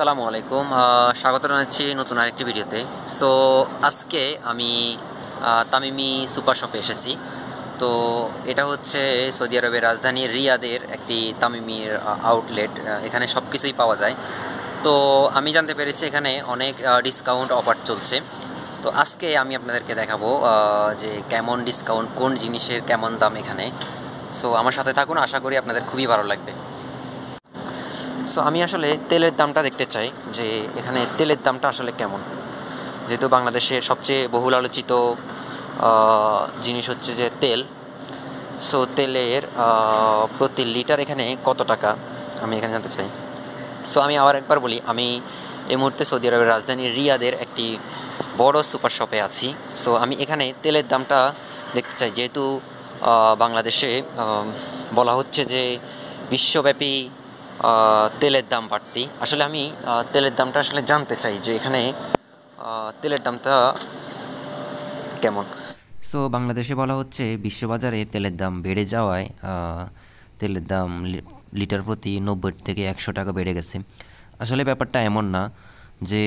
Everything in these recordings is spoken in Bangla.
আসসালামু আলাইকুম, স্বাগত জানাচ্ছি নতুন আরেকটি ভিডিওতে। সো আজকে আমি তামিমি সুপার শপে এসেছি। তো এটা হচ্ছে সৌদি আরবের রাজধানী রিয়াদের একটি তামিমির আউটলেট। এখানে সব কিছুই পাওয়া যায়। তো আমি জানতে পেরেছি এখানে অনেক ডিসকাউন্ট অফার চলছে। তো আজকে আমি আপনাদেরকে দেখাবো যে কেমন ডিসকাউন্ট, কোন জিনিসের কেমন দাম এখানে। সো আমার সাথে থাকুন, আশা করি আপনাদের খুবই ভালো লাগবে। সো আমি আসলে তেলের দামটা দেখতে চাই যে এখানে তেলের দামটা আসলে কেমন, যেহেতু বাংলাদেশের সবচেয়ে বহুল আলোচিত জিনিস হচ্ছে যে তেল। সো তেলের প্রতি লিটার এখানে কত টাকা আমি এখানে জানতে চাই। সো আমি আবার একবার বলি, আমি এই মুহূর্তে সৌদি আরবের রাজধানী রিয়াদের একটি বড় সুপার শপে আছি। সো আমি এখানে তেলের দামটা দেখতে চাই, যেহেতু বাংলাদেশে বলা হচ্ছে যে বিশ্বব্যাপী তেলের দাম বাড়তি। আসলে আমি তেলের দামটা আসলে জানতে চাই যে এখানে তেলের দামটা কেমন। সো বাংলাদেশে বলা হচ্ছে বিশ্ববাজারে তেলের দাম বেড়ে যাওয়ায় তেলের দাম লিটার প্রতি 90 থেকে 100 টাকা বেড়ে গেছে। আসলে ব্যাপারটা এমন না। যে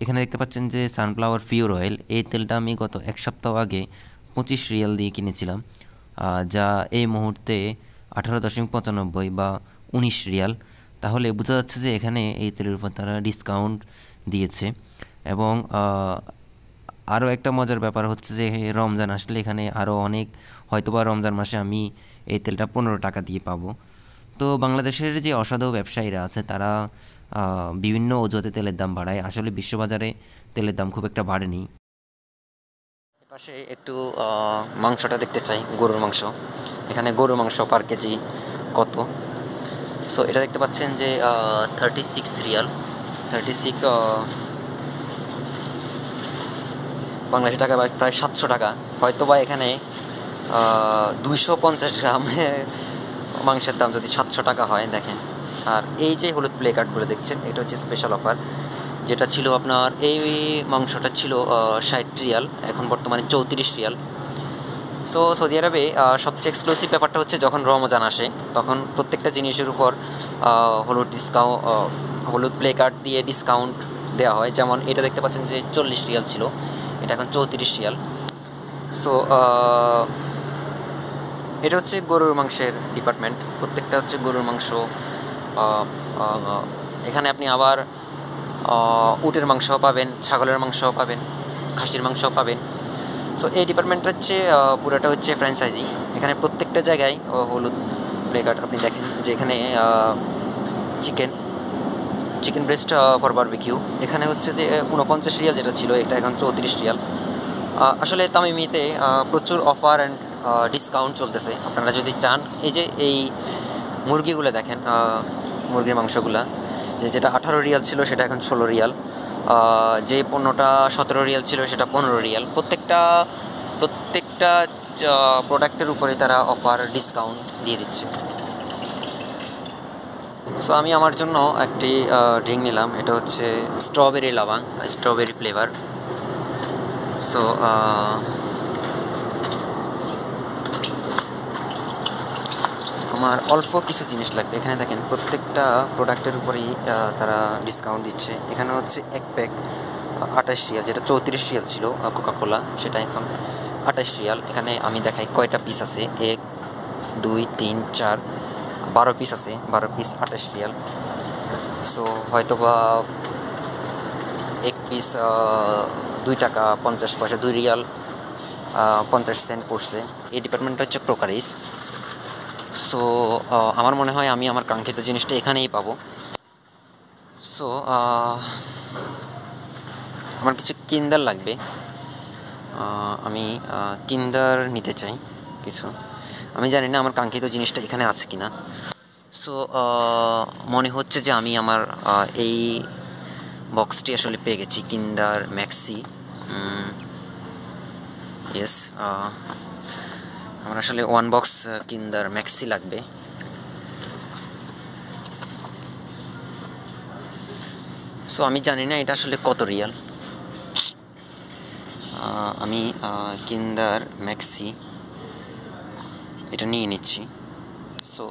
এখানে দেখতে পাচ্ছেন যে সানফ্লাওয়ার পিওর অয়েল, এই তেলটা আমি গত এক সপ্তাহ আগে 25 রিয়াল দিয়ে কিনেছিলাম, যা এই মুহূর্তে 18.95 বা 19 রিয়াল। তাহলে বোঝা যাচ্ছে যে এখানে এই তেলের উপর তারা ডিসকাউন্ট দিয়েছে। এবং আরও একটা মজার ব্যাপার হচ্ছে যে রমজান আসলে এখানে আরও অনেক, হয়তোবা রমজান মাসে আমি এই তেলটা 15 টাকা দিয়ে পাবো। তো বাংলাদেশের যে অসাধু ব্যবসায়ীরা আছে তারা বিভিন্ন অজুহাতে তেলের দাম বাড়ায়। আসলে বিশ্ববাজারে তেলের দাম খুব একটা বাড়েনি। পাশে একটু মাংসটা দেখতে চাই, গরুর মাংস। এখানে গরুর মাংস পার কেজি কত। সো এটা দেখতে পাচ্ছেন যে 36 রিয়াল, 36 বাংলাদেশি টাকা প্রায় 700 টাকা। হয়তো বা এখানে 250 গ্রামে মাংসের দাম যদি 700 টাকা হয়, দেখেন। আর এই যে হলুদ প্লে কার্ডগুলো দেখছেন, এটা হচ্ছে স্পেশাল অফার। যেটা ছিল আপনার, এই মাংসটা ছিল 60 রিয়াল, এখন বর্তমানে 34 রিয়াল। সো সৌদি আরবে সবচেয়ে এক্সক্লুসিভ ব্যাপারটা হচ্ছে যখন রমজান আসে তখন প্রত্যেকটা জিনিসের উপর হলুদ প্লে কার্ড দিয়ে ডিসকাউন্ট দেওয়া হয়। যেমন এটা দেখতে পাচ্ছেন যে 40 রিয়াল ছিল, এটা এখন 34 রিয়াল। সো এটা হচ্ছে গরুর মাংসের ডিপার্টমেন্ট, প্রত্যেকটা হচ্ছে গরুর মাংস। এখানে আপনি আবার উটের মাংসও পাবেন, ছাগলের মাংসও পাবেন, খাসির মাংসও পাবেন। সো এই ডিপার্টমেন্টটা হচ্ছে পুরোটা হচ্ছে ফ্র্যাঞ্চাইজি। এখানে প্রত্যেকটা জায়গায় হলুদ প্লে কার্ড আপনি দেখেন যে এখানে চিকেন ব্রেস্ট ফর বারবিকিউ এখানে হচ্ছে যে 49 রিয়াল যেটা ছিল, এটা এখন 34 রিয়াল। আসলে তামিমিতে প্রচুর অফার অ্যান্ড ডিসকাউন্ট চলতেছে। আপনারা যদি চান, এই মুরগিগুলো দেখেন, মুরগির মাংসগুলা, যেটা 18 রিয়াল ছিল সেটা এখন 16 রিয়াল। যে পণ্যটা 17 রিয়াল ছিল সেটা 15 রিয়াল। প্রত্যেকটা প্রোডাক্টের উপরে তারা অফার ডিসকাউন্ট দিয়ে দিচ্ছে। সো আমি আমার জন্য একটি ড্রিঙ্ক নিলাম, এটা হচ্ছে স্ট্রবেরি লাবাং, স্ট্রবেরি ফ্লেভার। সো আমার অল্প কিছু জিনিস লাগবে। এখানে দেখেন প্রত্যেকটা প্রোডাক্টের উপরেই তারা ডিসকাউন্ট দিচ্ছে। এখানে হচ্ছে এক প্যাক 28 রিয়াল, যেটা 34 রিয়াল ছিল কোকাকোলা, সেটা এখন 28 রিয়াল। এখানে আমি দেখাই কয়টা পিস আছে, 1 2 3 4 12 পিস আছে, 12 পিস 28 রিয়াল। সো হয়তো বা এক পিস 2 টাকা 50 পয়সা, 2 রিয়াল 50 সেন্ট পড়ছে। এই ডিপার্টমেন্টটা হচ্ছে ক্রোকারিজ। সো আমার মনে হয় আমি আমার কাঙ্ক্ষিত জিনিসটা এখানেই পাবো। সো আমার কিছু কিন্ডার লাগবে, আমি কিন্ডার নিতে চাই কিছু। আমি জানি না আমার কাঙ্ক্ষিত জিনিসটা এখানে আছে কিনা। সো মনে হচ্ছে যে আমি আমার এই বক্সটি আসলে পেয়ে গেছি, কিন্ডার ম্যাক্সি। ইয়েস, আমার আসলে 1 বক্স কিন্ডার ম্যাক্সি লাগবে। সো আমি জানি না এটা আসলে কত রিয়াল। আমি কিন্ডার ম্যাক্সি এটা নিয়ে নিচ্ছি। সো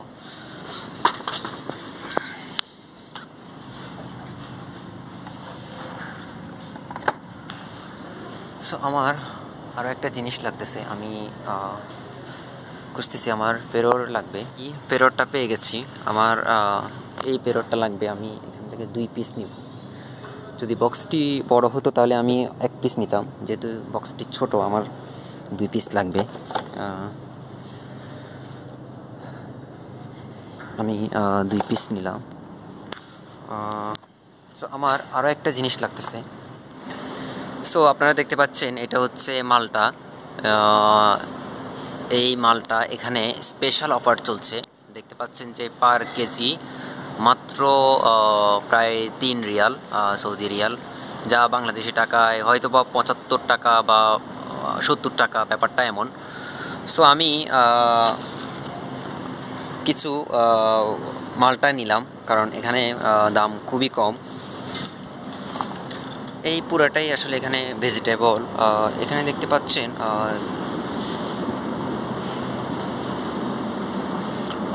সো আমার আরও একটা জিনিস লাগতেছে, আমি খুঁজতেছি আমার পেরোর লাগবে। এই পেরোরটা পেয়ে গেছি, আমার এই পেরোরটা লাগবে। আমি এখান থেকে 2 পিস নিব। যদি বক্সটি বড় হতো তাহলে আমি 1 পিস নিতাম, যেহেতু বক্সটি ছোট আমার 2 পিস লাগবে। আমি 2 পিস নিলাম। সো আমার আরও একটা জিনিস লাগতেছে। সো আপনারা দেখতে পাচ্ছেন এটা হচ্ছে মালটা। এই মালটা এখানে স্পেশাল অফার চলছে। দেখতে পাচ্ছেন যে পার কেজি মাত্র প্রায় 3 রিয়াল, সৌদি রিয়াল, যা বাংলাদেশি টাকায় হয়তো বা 75 টাকা বা 70 টাকা, ব্যাপারটা এমন। সো আমি কিছু মালটা নিলাম, কারণ এখানে দাম খুবই কম। এই পুরাটাই আসলে এখানে ভেজিটেবল। এখানে দেখতে পাচ্ছেন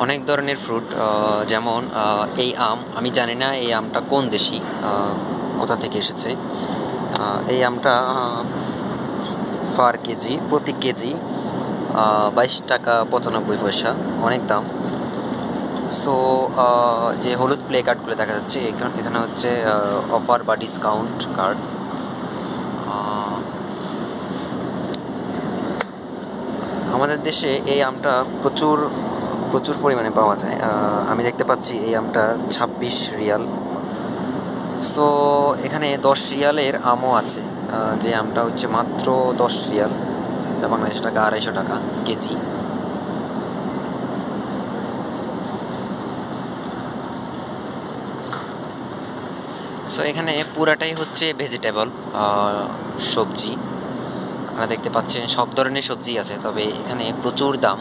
অনেক ধরনের ফ্রুট, যেমন এই আম। আমি জানি না এই আমটা কোন দেশি, কোথা থেকে এসেছে। এই আমটা পার কেজি, প্রতি কেজি 22 টাকা 95 পয়সা, অনেক দাম। সো যে হলুদ প্লে কার্ডগুলো দেখা যাচ্ছে এখানে হচ্ছে অফার বা ডিসকাউন্ট কার্ড। আমাদের দেশে এই আমটা প্রচুর পরিমাণে পাওয়া যায়। আমি দেখতে পাচ্ছি এই আমটা 26 রিয়াল। সো এখানে 10 রিয়ালের আমও আছে, যে আমটা হচ্ছে মাত্র 10 রিয়াল, বাংলাদেশ টাকা 250 টাকা কেজি। সো এখানে পুরাটাই হচ্ছে ভেজিটেবল, সবজি। আপনারা দেখতে পাচ্ছেন সব ধরনের সবজি আছে, তবে এখানে প্রচুর দাম,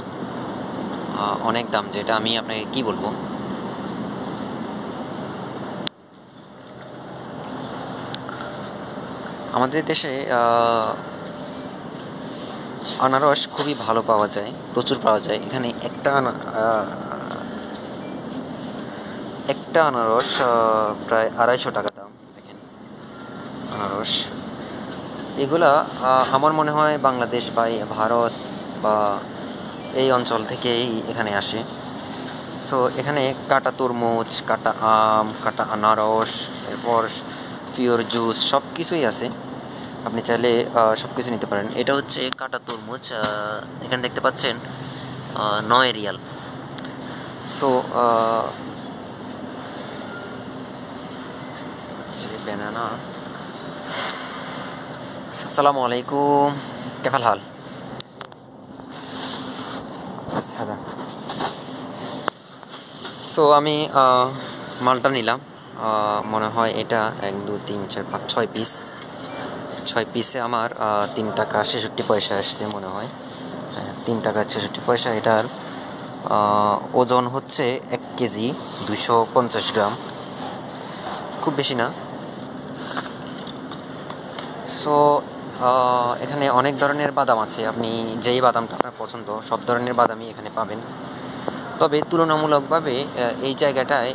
অনেক দাম, যেটা আমি আপনাকে কি বলবো। আমাদের দেশে আনারস খুবই ভালো পাওয়া যায়, প্রচুর পাওয়া যায়। এখানে একটা আনারস প্রায় 250 টাকা দাম। দেখেন আনারস, এগুলা আমার মনে হয় বাংলাদেশ বা ভারত বা এই অঞ্চল থেকেই এখানে আসে। সো এখানে কাটা তরমুজ, কাটা আম, কাটা আনারস, এরপর পিওর জুস, সব কিছুই আছে। আপনি চাইলে সব কিছু নিতে পারেন। এটা হচ্ছে কাটা তরমুজ, এখানে দেখতে পাচ্ছেন 9 রিয়াল। সো হচ্ছে ব্যানানা। আসসালামু আলাইকুম, কেফাল হাল? সো আমি মালটা নিলাম, মনে হয় এটা 1 2 3 4 5 6 পিস। 6 পিসে আমার 3 টাকা 66 পয়সা আসছে মনে হয়। হ্যাঁ, 3 টাকা 66 পয়সা। এটার ওজন হচ্ছে 1 কেজি 250 গ্রাম, খুব বেশি না। সো এখানে অনেক ধরনের বাদাম আছে, আপনি যেই বাদামটা আপনার পছন্দ সব ধরনের বাদামই এখানে পাবেন। তবে তুলনামূলকভাবে এই জায়গাটায়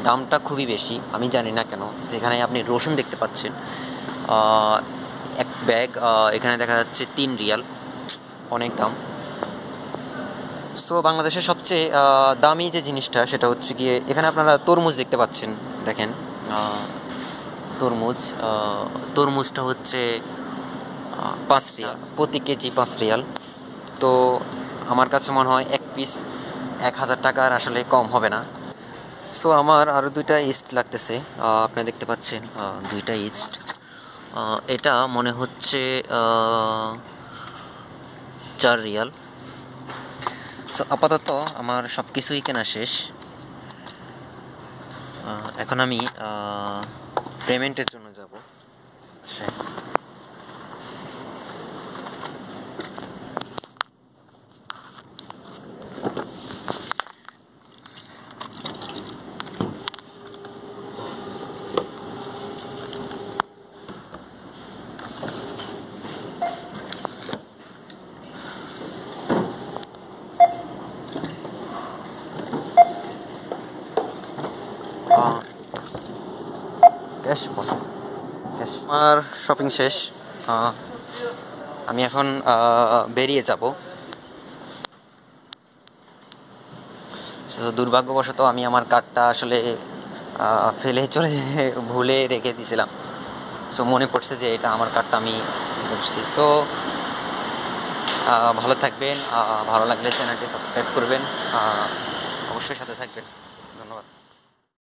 দামটা খুবই বেশি, আমি জানি না কেন। এখানে আপনি রসুন দেখতে পাচ্ছেন, এক ব্যাগ এখানে দেখা যাচ্ছে 3 রিয়াল, অনেক দাম। সো বাংলাদেশের সবচেয়ে দামি যে জিনিসটা সেটা হচ্ছে গিয়ে এখানে আপনারা তরমুজ দেখতে পাচ্ছেন। দেখেন তরমুজটা হচ্ছে 5 রিয়াল, প্রতি কেজি 5 রিয়াল। তো আমার কাছে মনে হয় 1 পিস 1000 টাকার আসলে কম হবে না। সো আমার আরও 2টা ইস্ট লাগতেছে, আপনারা দেখতে পাচ্ছেন 2টা ইস্ট। এটা মনে হচ্ছে 4 রিয়াল। সো আপাতত আমার সব কিছুই কেনা শেষ। এখন আমি পেমেন্টের জন্য যাব। ক্যাশ বস, ক্যাশ। আমার শপিং শেষ। আমি এখন বেরিয়ে যাব। দুর্ভাগ্যবশত আমি আমার কার্ডটা আসলে ফেলে চলে ভুলে রেখে দিয়েছিলাম। সো মনে পড়ছে যে এটা আমার কার্ডটা আমি করছি। সো ভালো থাকবেন, ভালো লাগলে চ্যানেলটি সাবস্ক্রাইব করবেন, অবশ্যই সাথে থাকবেন।